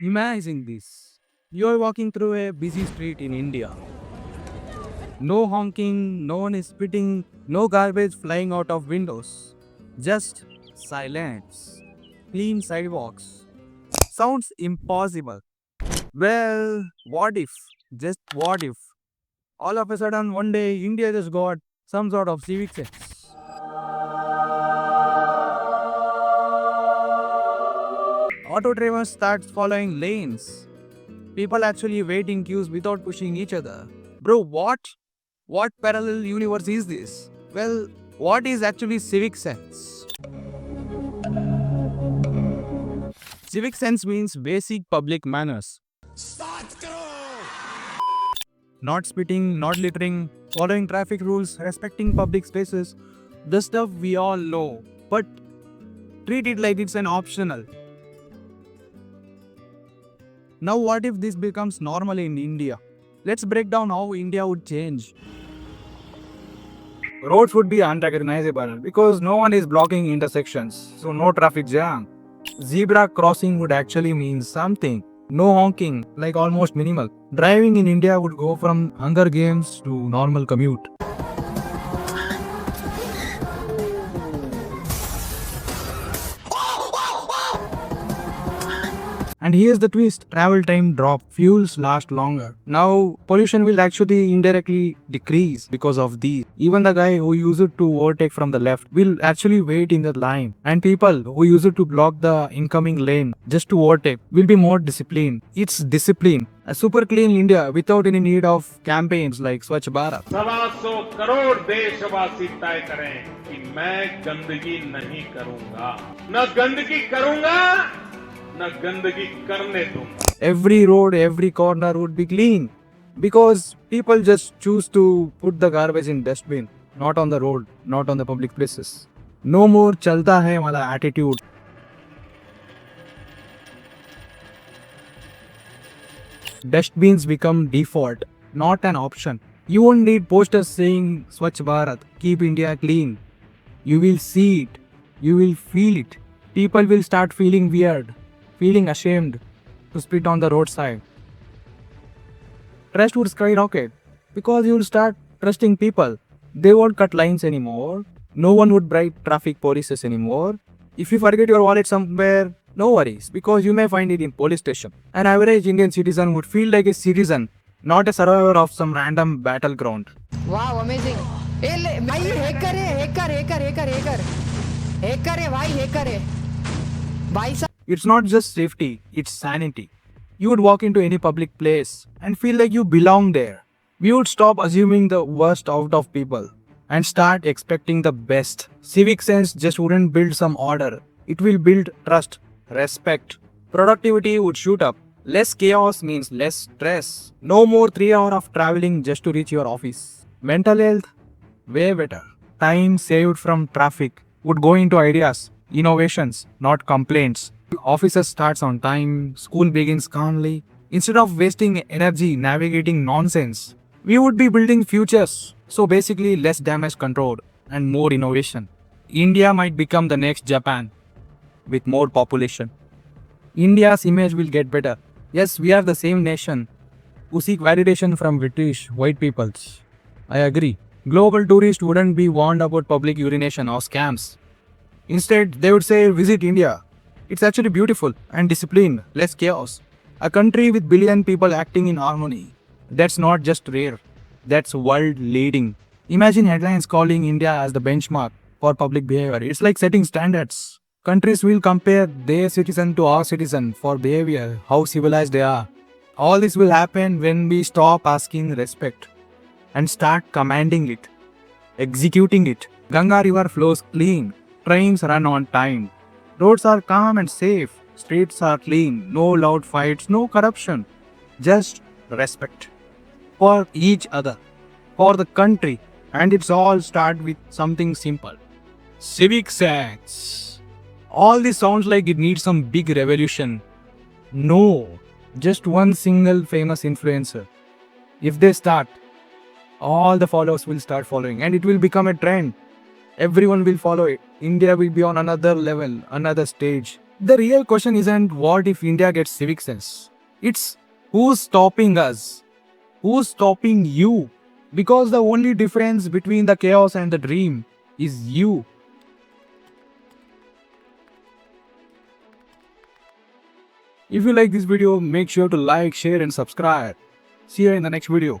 Imagine this. You're walking through a busy street in India. No honking, no one is spitting, no garbage flying out of windows. Just silence. Clean sidewalks. Sounds impossible. Well, what if? Just what if? All of a sudden, one day, India just got some sort of civic sense. Auto drivers start following lanes. People actually wait in queues without pushing each other. Bro, what? What parallel universe is this? Well, what is actually civic sense? Civic sense means basic public manners. Not spitting, not littering, following traffic rules, respecting public spaces. The stuff we all know. But treat it like it's an optional. Now, what if this becomes normal in India? Let's break down how India would change. Roads would be unrecognizable because no one is blocking intersections, so no traffic jam. Zebra crossing would actually mean something. No honking, like almost minimal. Driving in India would go from Hunger Games to normal commute. And here's the twist, travel time drop, fuels last longer. Now, pollution will actually indirectly decrease because of these. Even the guy who used to overtake from the left will actually wait in the line. And people who used to block the incoming lane just to overtake will be more disciplined. It's discipline. A super clean India without any need of campaigns like Swachh Bharat. 125 crore देशवासी तय करें कि मैं गंदगी नहीं करूंगा, न गंदगी करूंगा, न गंदगी करने दूंगा. Every road, every corner would be clean because people just choose to put the garbage in dustbin, not on the road, not on the public places. No more chalta hai wala attitude. Dustbins become default, not an option. You won't need posters saying Swachh Bharat, keep India clean. You will see it, you will feel it. People will start feeling weird, feeling ashamed to spit on the roadside. Trust would skyrocket because you will start trusting people. They won't cut lines anymore. No one would bribe traffic polices anymore. If you forget your wallet somewhere, no worries because you may find it in police station. An average Indian citizen would feel like a citizen, not a survivor of some random battleground. वाह amazing भाई hacker है hacker hacker hacker hacker hacker है भाई hacker है भाई साहब. It's not just safety, it's sanity. You would walk into any public place and feel like you belong there. We would stop assuming the worst out of people and start expecting the best. Civic sense just wouldn't build some order, it will build trust, respect. Productivity would shoot up. Less chaos means less stress. No more 3 hours of traveling just to reach your office. Mental health, way better. Time saved from traffic would go into ideas, innovations, not complaints. Offices starts on time, school begins calmly. Instead of wasting energy navigating nonsense, we would be building futures. So basically less damage control and more innovation. India might become the next Japan with more population. India's image will get better. Yes, we are the same nation who seek validation from British white peoples. I agree. Global tourists wouldn't be warned about public urination or scams. Instead, they would say, visit India. It's actually beautiful and disciplined, less chaos. A country with billion people acting in harmony. That's not just rare, that's world leading. Imagine headlines calling India as the benchmark for public behavior. It's like setting standards. Countries will compare their citizen to our citizen for behavior, how civilized they are. All this will happen when we stop asking respect and start commanding it, executing it. Ganga river flows clean, trains run on time, roads are calm and safe, streets are clean, no loud fights, no corruption, just respect for each other, for the country, and it's all start with something simple. Civic sense. All this sounds like it needs some big revolution. No, just one single famous influencer. If they start, all the followers will start following and it will become a trend. Everyone will follow it. India will be on another level, another stage. The real question isn't what if India gets civic sense. It's who's stopping us? Who's stopping you? Because the only difference between the chaos and the dream is you. If you like this video, make sure to like, share and subscribe. See you in the next video.